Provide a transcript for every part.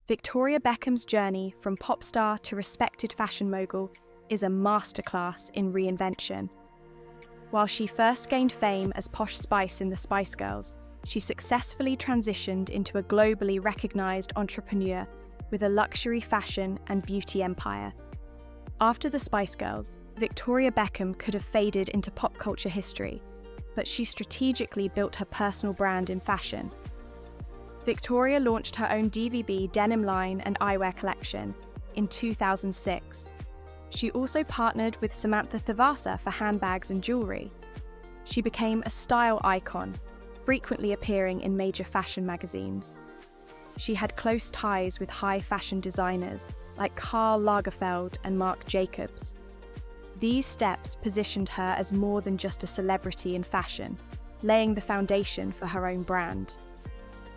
Victoria Beckham's journey from pop star to respected fashion mogul is a masterclass in reinvention. While she first gained fame as Posh Spice in the Spice Girls, she successfully transitioned into a globally recognized entrepreneur with a luxury fashion and beauty empire. After the Spice Girls, Victoria Beckham could have faded into pop culture history, but she strategically built her personal brand in fashion. Victoria launched her own DVB denim line and eyewear collection in 2006. She also partnered with Samantha Thavasa for handbags and jewelry. She became a style icon, frequently appearing in major fashion magazines. She had close ties with high fashion designers like Karl Lagerfeld and Marc Jacobs. These steps positioned her as more than just a celebrity in fashion, laying the foundation for her own brand.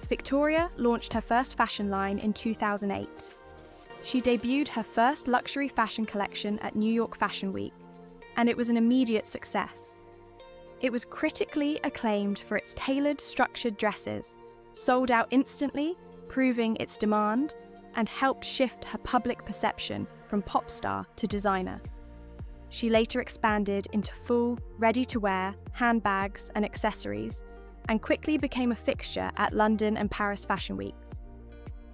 Victoria launched her first fashion line in 2008. She debuted her first luxury fashion collection at New York Fashion Week, and it was an immediate success. It was critically acclaimed for its tailored, structured dresses, sold out instantly, proving its demand, and helped shift her public perception from pop star to designer. She later expanded into full, ready-to-wear handbags and accessories, and quickly became a fixture at London and Paris Fashion Weeks.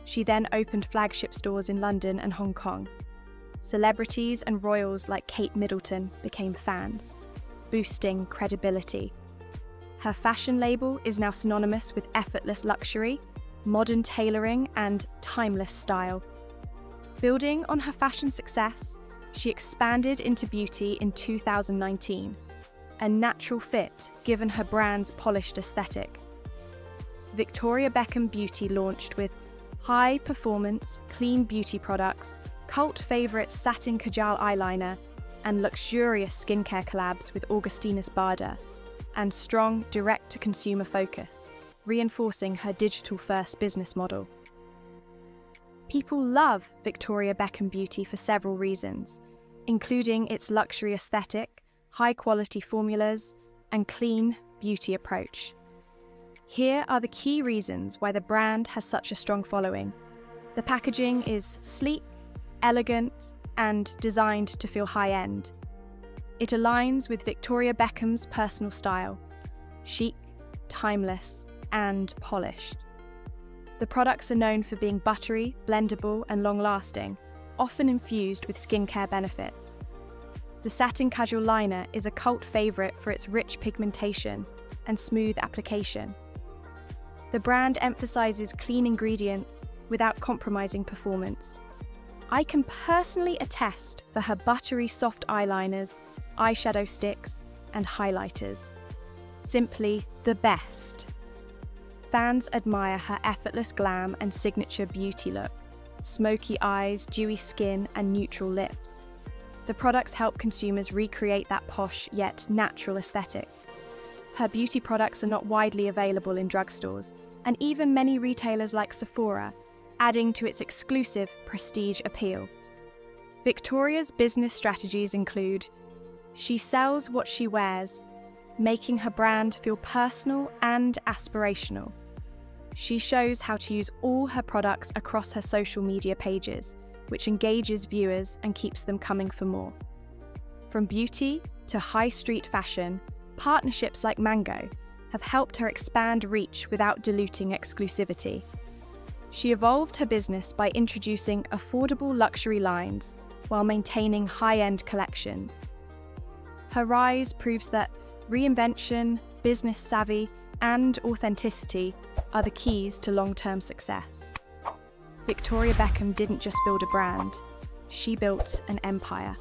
She then opened flagship stores in London and Hong Kong. Celebrities and royals like Kate Middleton became fans, boosting credibility. Her fashion label is now synonymous with effortless luxury, modern tailoring, and timeless style. Building on her fashion success, she expanded into beauty in 2019, a natural fit given her brand's polished aesthetic. Victoria Beckham Beauty launched with high-performance, clean beauty products, cult favourite satin kajal eyeliner, and luxurious skincare collabs with Augustinus Bader, and strong direct-to-consumer focus, reinforcing her digital-first business model. People love Victoria Beckham Beauty for several reasons, including its luxury aesthetic, high-quality formulas, and clean beauty approach. Here are the key reasons why the brand has such a strong following. The packaging is sleek, elegant, and designed to feel high-end. It aligns with Victoria Beckham's personal style, chic, timeless, and polished. The products are known for being buttery, blendable, and long-lasting, often infused with skincare benefits. The satin casual liner is a cult favorite for its rich pigmentation and smooth application. The brand emphasizes clean ingredients without compromising performance. I can personally attest for her buttery soft eyeliners, eyeshadow sticks, and highlighters. Simply the best. Fans admire her effortless glam and signature beauty look, smoky eyes, dewy skin, and neutral lips. The products help consumers recreate that posh yet natural aesthetic. Her beauty products are not widely available in drugstores, and even many retailers like Sephora, adding to its exclusive prestige appeal. Victoria's business strategies include: she sells what she wears, making her brand feel personal and aspirational. She shows how to use all her products across her social media pages, which engages viewers and keeps them coming for more. From beauty to high street fashion, partnerships like Mango have helped her expand reach without diluting exclusivity. She evolved her business by introducing affordable luxury lines while maintaining high-end collections. Her rise proves that reinvention, business savvy, and authenticity are the keys to long-term success. Victoria Beckham didn't just build a brand, she built an empire.